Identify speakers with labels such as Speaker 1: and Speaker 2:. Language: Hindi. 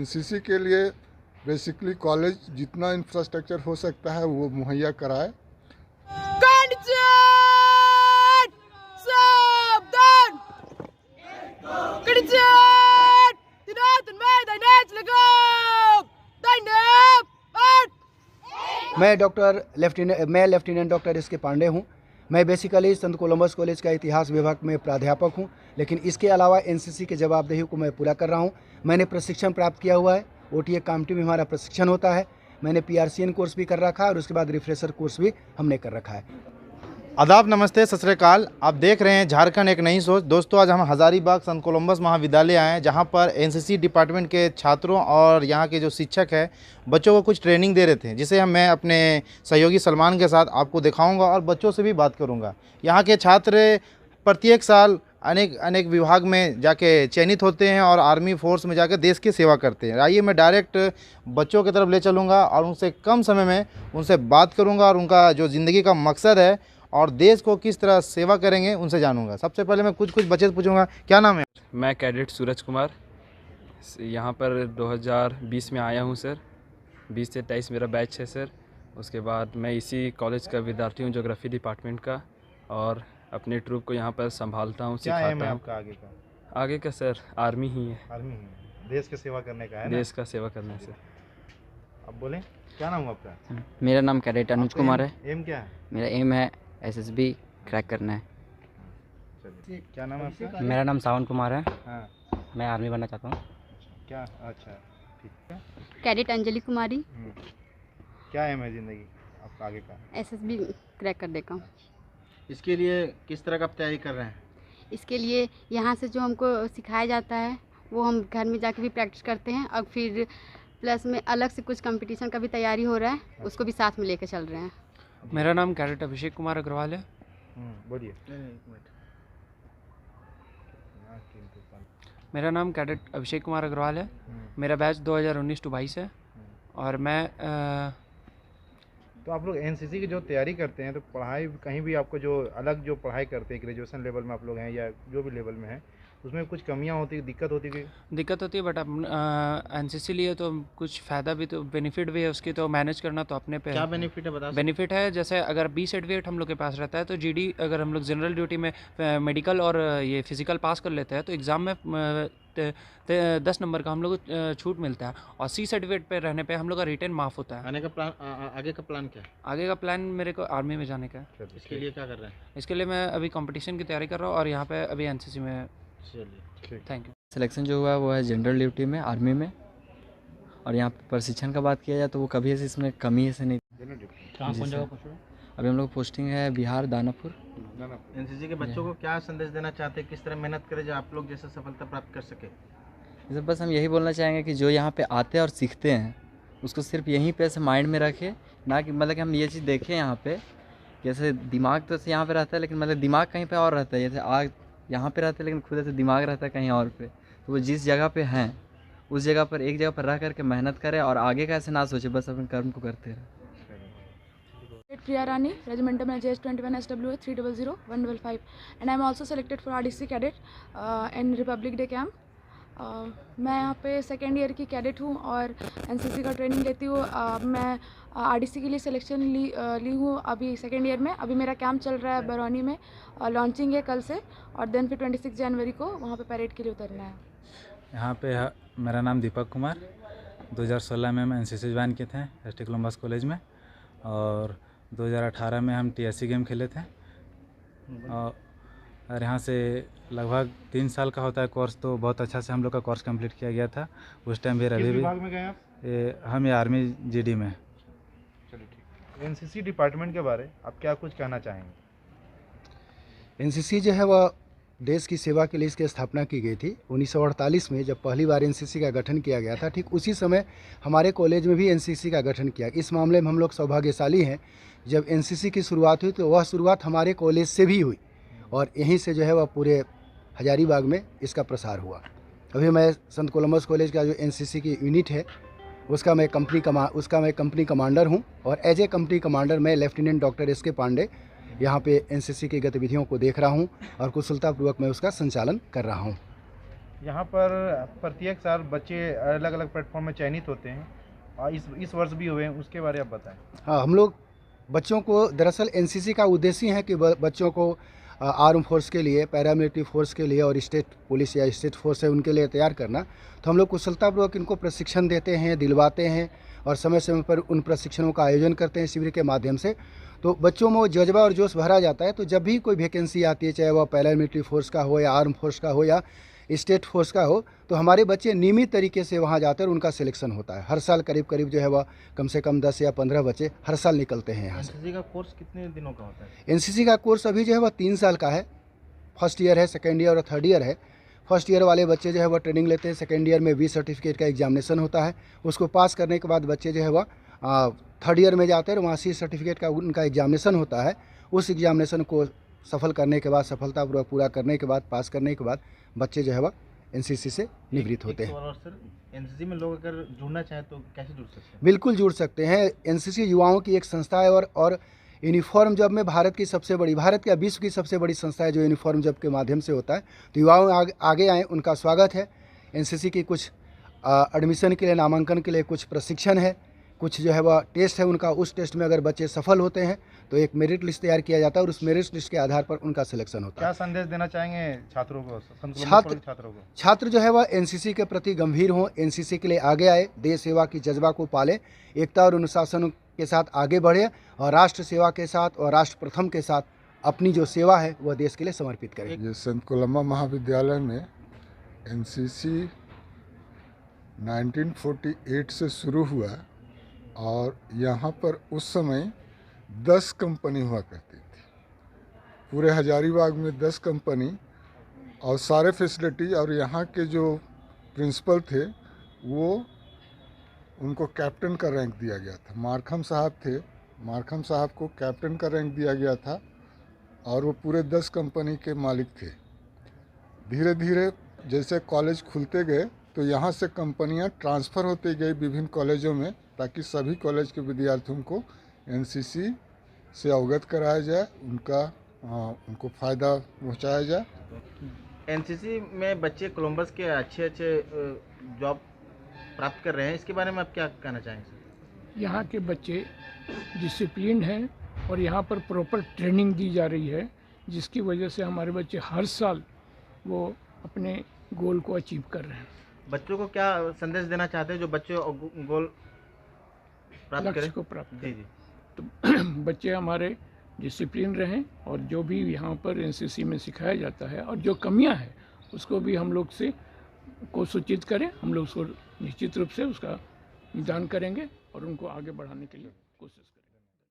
Speaker 1: एनसीसी के लिए बेसिकली कॉलेज जितना इंफ्रास्ट्रक्चर हो सकता है वो मुहैया कराए।
Speaker 2: मैं लेफ्टिनेंट डॉक्टर एस के पांडे हूँ। मैं बेसिकली संत कोलंबस कॉलेज का इतिहास विभाग में प्राध्यापक हूँ, लेकिन इसके अलावा एनसीसी के जवाबदेही को मैं पूरा कर रहा हूँ। मैंने प्रशिक्षण प्राप्त किया हुआ है। ओटीए कामटी में हमारा प्रशिक्षण होता है। मैंने पीआरसीएन कोर्स भी कर रखा है और उसके बाद रिफ्रेशर कोर्स भी हमने कर रखा है।
Speaker 3: आदाब, नमस्ते, सत श्री अकाल। आप देख रहे हैं झारखंड एक नई सोच। दोस्तों, आज हम हज़ारीबाग संत कोलंबस महाविद्यालय आए हैं, जहां पर एनसीसी डिपार्टमेंट के छात्रों और यहां के जो शिक्षक हैं बच्चों को कुछ ट्रेनिंग दे रहे थे, जिसे मैं अपने सहयोगी सलमान के साथ आपको दिखाऊंगा और बच्चों से भी बात करूंगा। यहां के छात्र प्रत्येक साल अनेक विभाग में जाके चयनित होते हैं और आर्मी फोर्स में जाकर देश की सेवा करते हैं। आइए मैं डायरेक्ट बच्चों की तरफ ले चलूँगा और उनसे कम समय में उनसे बात करूँगा और उनका जो ज़िंदगी का मकसद है और देश को किस तरह सेवा करेंगे उनसे जानूंगा। सबसे पहले मैं कुछ बच्चे से पूछूंगा, क्या नाम है?
Speaker 4: मैं कैडेट सूरज कुमार यहाँ पर 2020 में आया हूँ सर। 20 से 23 मेरा बैच है सर। उसके बाद मैं इसी कॉलेज का विद्यार्थी हूँ, ज्योग्राफी डिपार्टमेंट का, और अपने ट्रूप को यहाँ पर संभालता हूँ, सिखाता हूँ।
Speaker 3: आपका
Speaker 4: आगे का सर आर्मी ही है।
Speaker 3: आर्मी ही, देश की सेवा करने का है।
Speaker 4: देश का सेवा करने से।
Speaker 3: अब बोलें, क्या नाम है आपका?
Speaker 5: मेरा नाम कैडेट अनुज कुमार है।
Speaker 3: एम क्या है?
Speaker 5: मेरा एम है एसएसबी क्रैक करना है।
Speaker 3: चलिए, क्या नाम है आपका?
Speaker 5: मेरा नाम सावन कुमार है।
Speaker 3: हाँ,
Speaker 5: मैं आर्मी बनना चाहता हूँ।
Speaker 3: क्या? अच्छा, ठीक है।
Speaker 6: कैडेट अंजलि कुमारी।
Speaker 3: क्या एम है ज़िंदगी आपका आगे का?
Speaker 6: एसएसबी क्रैक करने का।
Speaker 3: इसके लिए किस तरह का तैयारी कर रहे हैं?
Speaker 6: इसके लिए यहाँ से जो हमको सिखाया जाता है वो हम घर में जाके भी प्रैक्टिस करते हैं, और फिर प्लस में अलग से कुछ कंपटीशन का भी तैयारी हो रहा है, उसको भी साथ में लेकर चल रहे हैं।
Speaker 7: मेरा नाम कैडेट अभिषेक कुमार अग्रवाल है।
Speaker 3: बोलिए।
Speaker 7: मेरा नाम कैडेट अभिषेक कुमार अग्रवाल है। मेरा बैच 2019-22 है और मैं
Speaker 3: तो आप लोग एनसीसी की जो तैयारी करते हैं, तो पढ़ाई कहीं भी आपको जो अलग जो पढ़ाई करते हैं, ग्रेजुएशन लेवल में आप लोग हैं या जो भी लेवल में हैं, उसमें कुछ कमियां होती है, दिक्कत होती है?
Speaker 7: दिक्कत होती है, बट अब एनसीसी लिए तो कुछ फ़ायदा भी, तो बेनिफिट भी है उसकी, तो मैनेज करना तो अपने पे है।
Speaker 3: क्या बेनिफिट है बता?
Speaker 7: बेनिफिट है, जैसे अगर बी सर्टिफिकेट हम लोग के पास रहता है तो जीडी, अगर हम लोग जनरल ड्यूटी में मेडिकल और ये फिजिकल पास कर लेते हैं तो एग्ज़ाम में 10 नंबर का हम लोग को छूट मिलता है, और सी सर्टिफिकेट पे रहने पे हम लोग का रिटर्न माफ़ होता है।
Speaker 3: आने का प्लान, आगे का प्लान क्या है?
Speaker 7: आगे का प्लान मेरे को आर्मी में जाने का है।
Speaker 3: इसके लिए क्या कर रहे हैं?
Speaker 7: इसके लिए मैं अभी कंपटीशन की तैयारी कर रहा हूँ और यहाँ पे अभी एनसीसी में।
Speaker 3: चलिए,
Speaker 7: थैंक यू।
Speaker 5: सिलेक्शन जो हुआ है वो है जनरल ड्यूटी में, आर्मी में। और यहाँ पे प्रशिक्षण का बात किया जाए तो वो कभी ऐसे इसमें कमी ऐसे नहीं।
Speaker 7: कहाँ कौन जगह पूछ रहे हो?
Speaker 5: अभी हम लोग पोस्टिंग है बिहार दानापुर।
Speaker 3: एनसीसी के बच्चों को क्या संदेश देना चाहते हैं, किस तरह मेहनत करें जो आप लोग जैसे सफलता प्राप्त कर सके?
Speaker 5: जैसे बस हम यही बोलना चाहेंगे कि जो यहाँ पे आते हैं और सीखते हैं उसको सिर्फ यहीं पे ऐसे माइंड में रखें, ना कि मतलब कि हम ये चीज़ देखें यहाँ पे, जैसे दिमाग तो यहाँ पे रहता है लेकिन मतलब दिमाग कहीं पे और रहता है। जैसे आग यहाँ पे रहता है लेकिन खुद ऐसे दिमाग रहता है कहीं और पे। तो वो जिस जगह पे हैं उस जगह पर एक जगह पर रह करके मेहनत करें और आगे का ऐसे ना सोचे, बस अपने कर्म को करते रहें।
Speaker 8: Priya Rani, Regimental Manager 21 SWA 300 155, and I am also selected for RDC cadet in Republic Day camp. मैं यहाँ पे सेकेंड ईयर की कैडेट हूँ और एनसीसी का ट्रेनिंग लेती हूँ। मैं आरडीसी के लिए सिलेक्शन ली हूँ अभी सेकेंड ईयर में। अभी मेरा कैंप चल रहा है बरौनी में, लॉन्चिंग है कल से, और देन फिर 26 जनवरी को वहाँ पे परेड के लिए उतरना है।
Speaker 9: यहाँ पे मेरा नाम दीपक कुमार, 2016 में हम एनसीसी ज्वाइन किए थे एसटी कोलंबस कॉलेज में, और 2018 में हम टीएससी गेम खेले थे। और यहाँ से लगभग 3 साल का होता है कोर्स, तो बहुत अच्छा से हम लोग का कोर्स कंप्लीट किया गया था उस टाइम भी। अभी भी
Speaker 3: विभाग में गए आप?
Speaker 9: हम ये आर्मी जीडी में।
Speaker 3: चलिए, ठीक। एनसीसी डिपार्टमेंट के बारे आप क्या कुछ कहना चाहेंगे?
Speaker 2: एनसीसी जो है वह देश की सेवा के लिए इसकी स्थापना की गई थी 1948 में, जब पहली बार एनसीसी का गठन किया गया था। ठीक उसी समय हमारे कॉलेज में भी एनसीसी का गठन किया। इस मामले में हम लोग सौभाग्यशाली हैं, जब एनसीसी की शुरुआत हुई तो वह शुरुआत हमारे कॉलेज से भी हुई और यहीं से जो है वह पूरे हजारीबाग में इसका प्रसार हुआ। अभी मैं संत कोलंबस कॉलेज का जो एनसीसी की यूनिट है उसका मैं कंपनी कमांडर हूं, और एज ए कंपनी कमांडर मैं लेफ्टिनेंट डॉक्टर एस के पांडे यहाँ पे एनसीसी की गतिविधियों को देख रहा हूँ और कुशलतापूर्वक मैं उसका संचालन कर रहा हूँ।
Speaker 3: यहाँ पर प्रत्येक साल बच्चे अलग अलग प्लेटफॉर्म में चयनित होते हैं और इस वर्ष भी हुए हैं, उसके बारे में आप बताएं।
Speaker 2: हाँ, हम लोग बच्चों को दरअसल एनसीसी का उद्देश्य है कि बच्चों को आर्म फोर्स के लिए, पैरामिलिट्री फोर्स के लिए और स्टेट पुलिस या स्टेट फोर्स है उनके लिए तैयार करना। तो हम लोग कुशलतापूर्वक इनको प्रशिक्षण देते हैं, दिलवाते हैं और समय समय पर उन प्रशिक्षणों का आयोजन करते हैं शिविर के माध्यम से। तो बच्चों में वो जज्बा और जोश भरा जाता है। तो जब भी कोई वैकेंसी आती है, चाहे वह पैरामिलिट्री फोर्स का हो या आर्म फोर्स का हो या स्टेट फोर्स का हो, तो हमारे बच्चे नियमित तरीके से वहाँ जाते हैं और उनका सिलेक्शन होता है। हर साल करीब करीब जो है वह कम से कम 10 या 15 बच्चे हर साल निकलते हैं यहाँ से।
Speaker 3: एनसीसी का कोर्स कितने दिनों का होता है?
Speaker 2: एनसीसी का कोर्स अभी जो है वह 3 साल का है। फर्स्ट ईयर है, सेकेंड ईयर और थर्ड ईयर है। फर्स्ट ईयर वाले बच्चे जो है वह ट्रेनिंग लेते हैं। सेकेंड ईयर में 20 सर्टिफिकेट का एग्जामिनेशन होता है। उसको पास करने के बाद बच्चे जो है वह थर्ड ईयर में जाते हैं और वहाँ 30 सर्टिफिकेट का उनका एग्जामिनेशन होता है। उस एग्जामिनेशन को सफल करने के बाद, सफलतापूर्वक पूरा करने के बाद, पास करने के बाद बच्चे जो है वह एनसीसी से निवृत्त होते हैं।
Speaker 3: और सर, एनसीसी में लोग अगर जुड़ना चाहें तो कैसे जुड़ सकते हैं?
Speaker 2: बिल्कुल जुड़ सकते हैं। एनसीसी युवाओं की एक संस्था है और यूनिफॉर्म जॉब में भारत या विश्व की सबसे बड़ी संस्था है जो यूनिफॉर्म जॉब के माध्यम से होता है। तो युवाओं आगे आएँ, उनका स्वागत है। एनसीसी की कुछ एडमिशन के लिए, नामांकन के लिए कुछ प्रशिक्षण है, कुछ जो है वह टेस्ट है उनका। उस टेस्ट में अगर बच्चे सफल होते हैं तो एक मेरिट लिस्ट तैयार किया जाता है और उस मेरिट लिस्ट के आधार पर उनका सिलेक्शन होता है।
Speaker 3: क्या संदेश देना चाहेंगे छात्रों को,
Speaker 2: छात्र जो है वह एनसीसी के प्रति गंभीर हों, एनसीसी के लिए आगे आए, देश सेवा की जज्बा को पाले, एकता और अनुशासन के साथ आगे बढ़े और राष्ट्र सेवा के साथ और राष्ट्र प्रथम के साथ अपनी जो सेवा है वह देश के लिए समर्पित करें।
Speaker 1: ये संत कोलम्बा महाविद्यालय में एनसीसी 1948 से शुरू हुआ और यहाँ पर उस समय 10 कंपनी हुआ करती थी। पूरे हजारीबाग में 10 कंपनी और सारे फैसिलिटी। और यहाँ के जो प्रिंसिपल थे वो उनको कैप्टन का रैंक दिया गया था। मारखम साहब थे, मारखम साहब को कैप्टन का रैंक दिया गया था और वो पूरे 10 कंपनी के मालिक थे। धीरे धीरे जैसे कॉलेज खुलते गए तो यहाँ से कंपनियाँ ट्रांसफ़र होती गई विभिन्न कॉलेजों में, ताकि सभी कॉलेज के विद्यार्थियों को एनसीसी से अवगत कराया जाए, उनको फ़ायदा पहुँचाया जाए।
Speaker 3: एनसीसी में बच्चे कोलंबस के अच्छे जॉब प्राप्त कर रहे हैं, इसके बारे में आप क्या कहना चाहेंगे?
Speaker 10: यहाँ के बच्चे डिसिप्लिन हैं और यहाँ पर प्रॉपर ट्रेनिंग दी जा रही है, जिसकी वजह से हमारे बच्चे हर साल वो अपने गोल को अचीव कर रहे हैं।
Speaker 3: बच्चों को क्या संदेश देना चाहते हैं जो बच्चे गोल प्राप्त करें?
Speaker 10: को प्राप्त
Speaker 3: जी
Speaker 10: करें। तो बच्चे हमारे डिसिप्लिन रहें और जो भी यहाँ पर एनसीसी में सिखाया जाता है और जो कमियाँ हैं उसको भी हम लोग को सूचित करें। हम लोग उसको निश्चित रूप से उसका निदान करेंगे और उनको आगे बढ़ाने के लिए कोशिश करें।